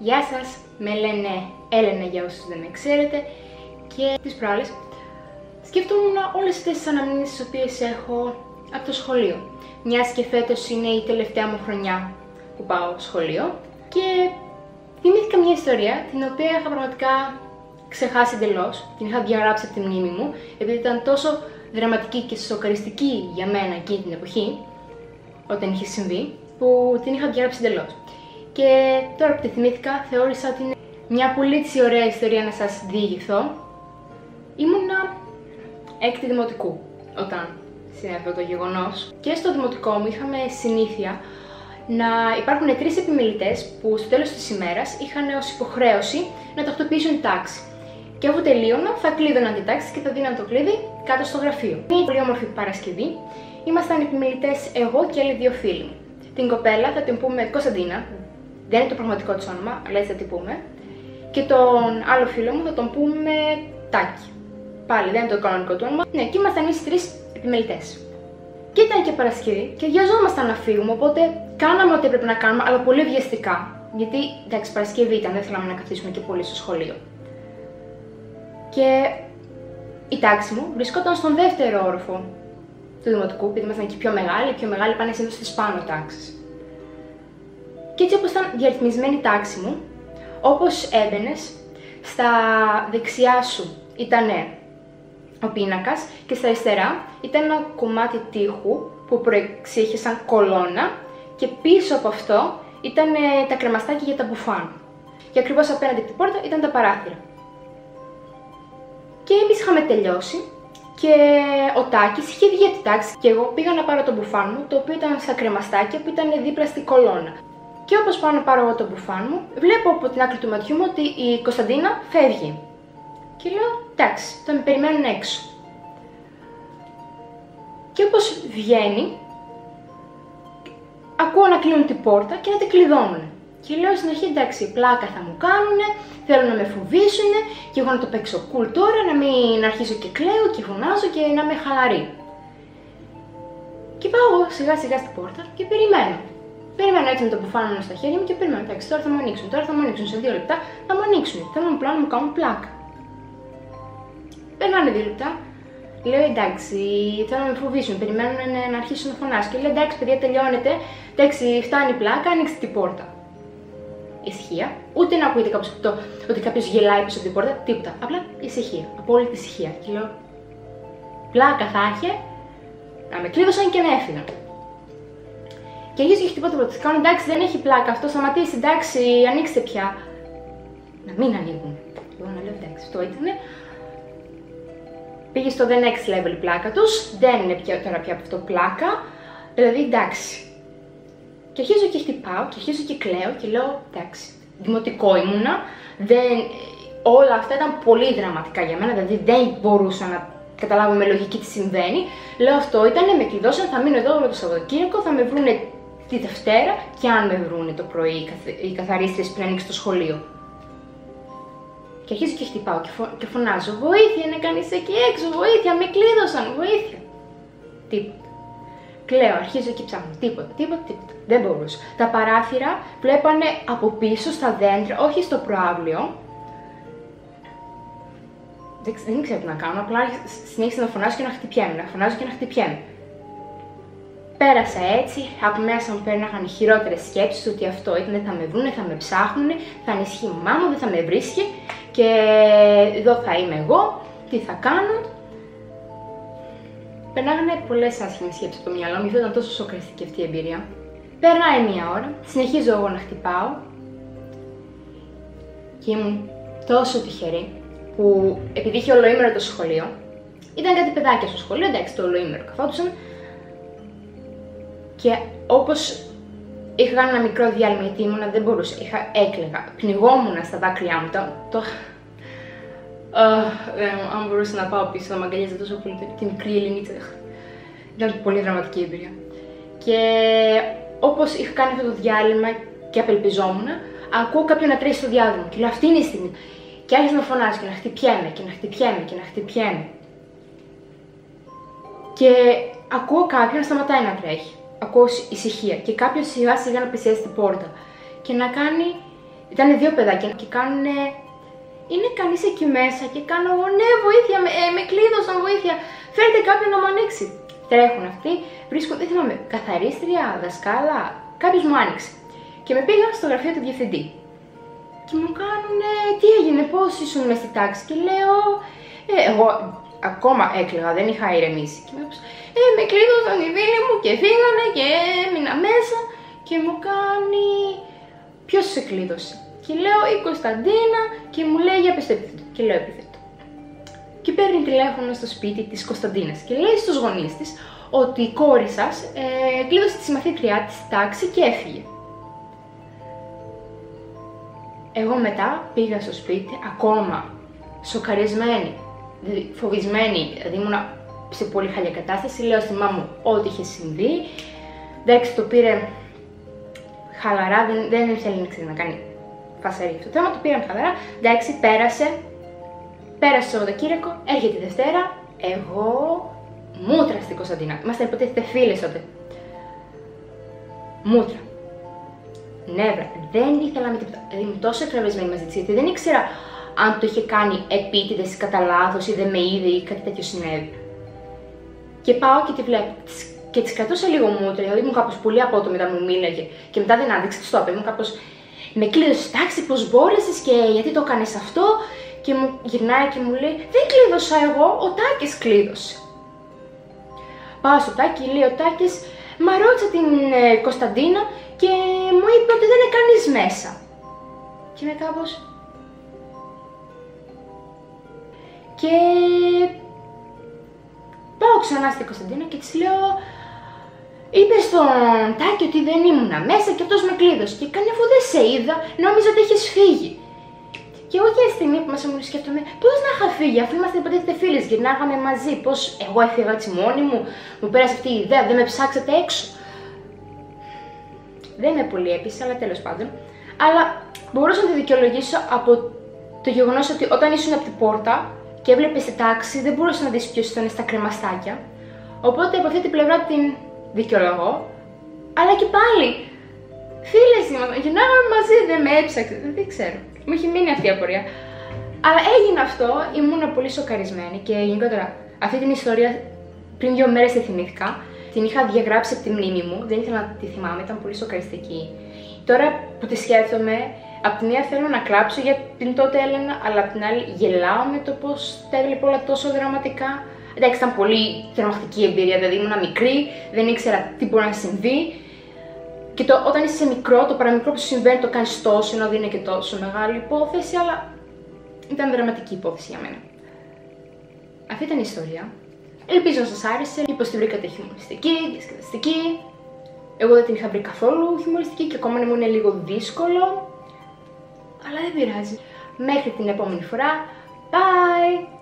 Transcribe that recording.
Γεια σας, με λένε Έλενα για όσους δεν με ξέρετε και τις προάλλες σκεφτόμουν όλες αυτές τις αναμνήσεις τις οποίες έχω από το σχολείο. Μιας και φέτος είναι η τελευταία μου χρονιά που πάω σχολείο και θυμήθηκα μια ιστορία την οποία είχα πραγματικά ξεχάσει εντελώς, την είχα διαγράψει από τη μνήμη μου επειδή ήταν τόσο δραματική και σοκαριστική για μένα εκείνη την εποχή όταν είχε συμβεί που την είχα διαγράψει εντελώς. Και τώρα που τη θυμήθηκα, θεώρησα ότι είναι μια πολύ ωραία ιστορία να σας διηγηθώ. Ήμουνα έκτη δημοτικού όταν συνέβη το γεγονός. Και στο δημοτικό μου είχαμε συνήθεια να υπάρχουν 3 επιμελητές που στο τέλος της ημέρας είχαν ως υποχρέωση να τακτοποιήσουν την τάξη. Και αφού τελείωνα, θα κλείδωναν την τάξη και θα δίναν το κλείδι κάτω στο γραφείο. Μια πολύ όμορφη Παρασκευή, ήμασταν επιμελητές εγώ και άλλοι 2 φίλοι μου. Την κοπέλα θα την πούμε Κωνσταντίνα. Δεν είναι το πραγματικό της όνομα, αλλά έτσι θα την πούμε. Και τον άλλο φίλο μου θα τον πούμε Τάκη. Πάλι δεν είναι το κανονικό του όνομα. Ναι, και ήμασταν εμείς 3 επιμελητές. Και ήταν και Παρασκευή και βιαζόμασταν να φύγουμε, οπότε κάναμε ό,τι έπρεπε να κάνουμε, αλλά πολύ βιαστικά. Γιατί εντάξει, Παρασκευή ήταν, δεν θέλαμε να καθίσουμε και πολύ στο σχολείο. Και η τάξη μου βρισκόταν στον 2ο όροφο του δημοτικού, επειδή ήμασταν και πιο μεγάλοι πάνε συνήθως στις πάνω τάξεις. Και έτσι όπως ήταν διαρρυθμισμένη η τάξη μου, όπως έμπαινες, στα δεξιά σου ήταν ο πίνακας και στα αριστερά ήταν ένα κομμάτι τοίχου που προεξήχε σαν κολόνα και πίσω από αυτό ήταν τα κρεμαστάκια για τα μπουφάν. Και ακριβώς απέναντι από την πόρτα ήταν τα παράθυρα. Και εμείς είχαμε τελειώσει και ο Τάκης είχε βγει από την τάξη και εγώ πήγα να πάρω το μπουφάν μου, το οποίο ήταν στα κρεμαστάκια που ήταν δίπλα στη κολόνα. Και όπως πάω να πάρω εγώ το μπουφάν μου, βλέπω από την άκρη του ματιού μου ότι η Κωνσταντίνα φεύγει. Και λέω, εντάξει, θα με περιμένουν έξω. Και όπως βγαίνει, ακούω να κλείνουν την πόρτα και να την κλειδώνουν. Και λέω στην αρχή, εντάξει, πλάκα θα μου κάνουνε, θέλουν να με φοβήσουν και εγώ να το παίξω cool τώρα, να μην αρχίσω και κλαίω και φωνάζω και να είμαι χαλαρή. Και πάω εγώ σιγά σιγά στην πόρτα και περιμένω. Περιμένω έτσι με το μπουφάν μου στα χέρια μου και περιμένω, εντάξει, τώρα θα μου ανοίξουν, σε 2 λεπτά θα μου ανοίξουν. Θέλουν απλά να μου κάνουν πλάκα. Περνάνε 2 λεπτά, λέω εντάξει, θέλω να με φοβήσουν, περιμένουν να αρχίσουν να φωνάσουν. Και λέω εντάξει, παιδιά, τελειώνετε, εντάξει, φτάνει η πλάκα, ανοίξτε την πόρτα. Ησυχία, ούτε να ακούγεται ότι κάποιος γελάει πίσω από την πόρτα, τίποτα. Απλά ησυχία, απόλυτη ησυχία. Και λέω, πλάκα θα είχε να με κλείδωσαν και να έφυγαν. Και αρχίζω και χτυπώ το πρώτο. Κάνω εντάξει, δεν έχει πλάκα αυτό, σταματήσει, εντάξει, ανοίξτε πια. Να μην ανοίγουν. Εγώ να λέω εντάξει, αυτό ήτανε. Πήγε στο the next level η πλάκα τους, δεν είναι τώρα πια από αυτό πλάκα. Δηλαδή εντάξει. Και αρχίζω και χτυπάω και αρχίζω και κλαίω και λέω εντάξει. Δημοτικό ήμουνα, όλα αυτά ήταν πολύ δραματικά για μένα, δηλαδή δεν μπορούσα να καταλάβω με λογική τι συμβαίνει. Λέω αυτό ήτανε, με κλειδώσαν, θα μείνω εδώ με το Σαββατοκύριακο, θα με βρούνε τη Δευτέρα και αν με βρούνε το πρωί οι καθαρίστρες πριν ανοίξει το σχολείο. Και αρχίζω και χτυπάω και φωνάζω βοήθεια, είναι κανείς εκεί έξω, βοήθεια, με κλείδωσαν, βοήθεια. Τίποτα. Κλαίω, αρχίζω και ψάχνω, τίποτα. Δεν μπορούσα. Τα παράθυρα βλέπανε από πίσω στα δέντρα, όχι στο προαύλιο. Δεν ξέρω τι να κάνω, απλά συνέχισα να φωνάζω και να χτυπιέμαι, Πέρασα έτσι, από μέσα μου πέρναγαν οι χειρότερες σκέψεις ότι αυτό ήταν, θα με βρούνε, θα με ψάχνουνε, θα ανησυχεί η μαμά μου, δεν θα με βρίσκει και εδώ θα είμαι εγώ, τι θα κάνω. Περνάγανε πολλές άσχημες σκέψεις από το μυαλό μου, γιατί ήταν τόσο σοκαριστική αυτή η εμπειρία. Περνάει 1 ώρα, συνεχίζω εγώ να χτυπάω και ήμουν τόσο τυχερή που επειδή είχε ολοήμερο το σχολείο, ήταν κάτι παιδάκια στο σχολείο, εντάξει, το ολοήμερο καθόντουσαν. Και όπως είχα κάνει ένα μικρό διάλειμμα γιατί ήμουνα, δεν μπορούσα, έκλαιγα, πνιγόμουν στα δάκρυά μου, αν μπορούσα να πάω πίσω, να μ' αγκαλιάζα τόσο πολύ τη μικρή Ελληνίτσα. Ήταν πολύ δραματική εμπειρία. Και όπως είχα κάνει αυτό το διάλειμμα και απελπιζόμουν, ακούω κάποιον να τρέχει στο διάδρομο και λέω αυτή είναι η στιγμή. Και άρχισα να φωνάζω και να χτυπιέμαι. Και ακούω κάποιον να σταματάει να τρέχει. Ακούω ησυχία και κάποιος σιγά σιγά να πλησιάζει την πόρτα και να κάνει Ήταν δύο παιδάκια και κάνουνε. Είναι κανείς εκεί μέσα και κάνω εγώ, ναι, βοήθεια, με κλείδωσαν, βοήθεια. Φέρτε κάποιον να μου ανοίξει. Τρέχουν αυτοί, βρίσκουν, δεν θυμάμαι, καθαρίστρια, δασκάλα, κάποιος μου άνοιξε. Και με πήγαν στο γραφείο του διευθυντή. Και μου κάνουνε, τι έγινε, πώς ήσουν μες στη τάξη. Και λέω, εγώ ακόμα έκλαιγα, δεν είχα ηρεμήσει. Και με κλείδωσαν οι φίλοι μου και φύγανε και έμεινα μέσα. Και μου κάνει, ποιος σε κλείδωσε. Και λέω η Κωνσταντίνα και μου λέει για πες το επίθετο. Και λέω επίθετο. Και παίρνει τηλέφωνο στο σπίτι της Κωνσταντίνας και λέει στους γονείς της ότι η κόρη σας κλείδωσε τη συμμαθήτριά της στη τάξη και έφυγε. Εγώ μετά πήγα στο σπίτι ακόμα σοκαρισμένη, δηλαδή φοβισμένη, δηλαδή ήμουνα σε πολύ χαλιά κατάσταση. Λέω στη μάμα μου ό,τι είχε συμβεί. Εντάξει, το πήρε χαλαρά, δεν ήθελε να κάνει φασαρί αυτό το θέμα, το πήραμε χαλαρά. Εντάξει, πέρασε το Σαββατοκύριακο, έρχεται η Δευτέρα, εγώ μούτρα στην Κωνσταντίνα. Είμαστε υποτίθεται φίλες τότε. Μούτρα. Νεύρα. Δεν ήθελα με τίποτα. Δηλαδή ήμουν τόσο εκνευρισμένη μαζί της, γιατί δεν ήξερα αν το είχε κάνει επίτηδες, κατά λάθος ή δεν με είδε ή κάτι τέτοιο συνέβη. Και πάω και τη βλέπω. Και της κρατούσα λίγο μούτρα, δηλαδή ήμουν κάπως πολύ απότομη όταν μου μίλαγε. Και μετά δεν άντεξε, της το είπα. Ήμουν κάπως. Με κλείδωσε, εντάξει, πώς μπόρεσες και γιατί το έκανες αυτό. Και μου γυρνάει και μου λέει, δεν κλείδωσα εγώ, ο Τάκης κλείδωσε. Πάω στο Τάκη, λέει ο Τάκης, μα ρώτησα την Κωνσταντίνα και μου είπε ότι δεν είναι κανείς μέσα. Και είμαι κάπως. Και πάω ξανά στην Κωνσταντίνα και της λέω, είπε στον Τάκη ότι δεν ήμουνα μέσα και αυτός με κλείδωσε. Και κάνει, αφού δεν σε είδα, νόμιζα ότι έχεις φύγει. Και εγώ για τη στιγμή που μέσα μου σκέφτομαι, πώς να είχα φύγει, αφού είμαστε υποτίθεται φίλες, γυρνάγαμε μαζί. Πώς εγώ έφυγα έτσι μόνη μου, μου πέρασε αυτή η ιδέα, δεν με ψάξατε έξω. Δεν με πολύ έπεισε, αλλά τέλος πάντων. Αλλά μπορούσα να τη δικαιολογήσω από το γεγονός ότι όταν ήσουν από την πόρτα και έβλεπες τη τάξη, δεν μπορούσα να δεις ποιος ήταν στα κρεμαστάκια. Οπότε από αυτή την πλευρά την δικαιολογώ. Αλλά και πάλι, φίλες ήμασταν, γυρνάγαμε μαζί, δεν με έψαξε, δεν ξέρω. Μου έχει μείνει αυτή η απορία. Αλλά έγινε αυτό, ήμουν πολύ σοκαρισμένη και γενικότερα αυτή την ιστορία πριν 2 μέρες τη θυμήθηκα. Την είχα διαγράψει από τη μνήμη μου, δεν ήθελα να τη θυμάμαι, ήταν πολύ σοκαριστική. Τώρα που τη σκέφτομαι, απ' τη μία θέλω να κλάψω για την τότε Έλενα, αλλά απ' την άλλη γελάω με το πως τα έβλεπα όλα τόσο δραματικά. Εντάξει, ήταν πολύ τρομακτική εμπειρία, δηλαδή ήμουν μικρή, δεν ήξερα τι μπορεί να συμβεί. Και όταν είσαι μικρό, το παραμικρό που σου συμβαίνει το κάνεις τόσο, ενώ δεν είναι και τόσο μεγάλη υπόθεση, αλλά ήταν δραματική υπόθεση για μένα. Αυτή ήταν η ιστορία. Ελπίζω να σας άρεσε, μήπως την βρήκατε χιουμοριστική, διασκεδαστική. Εγώ δεν την είχα βρει καθόλου χιουμοριστική και ακόμα μου είναι λίγο δύσκολο. Αλλά δεν πειράζει. Μέχρι την επόμενη φορά. Bye!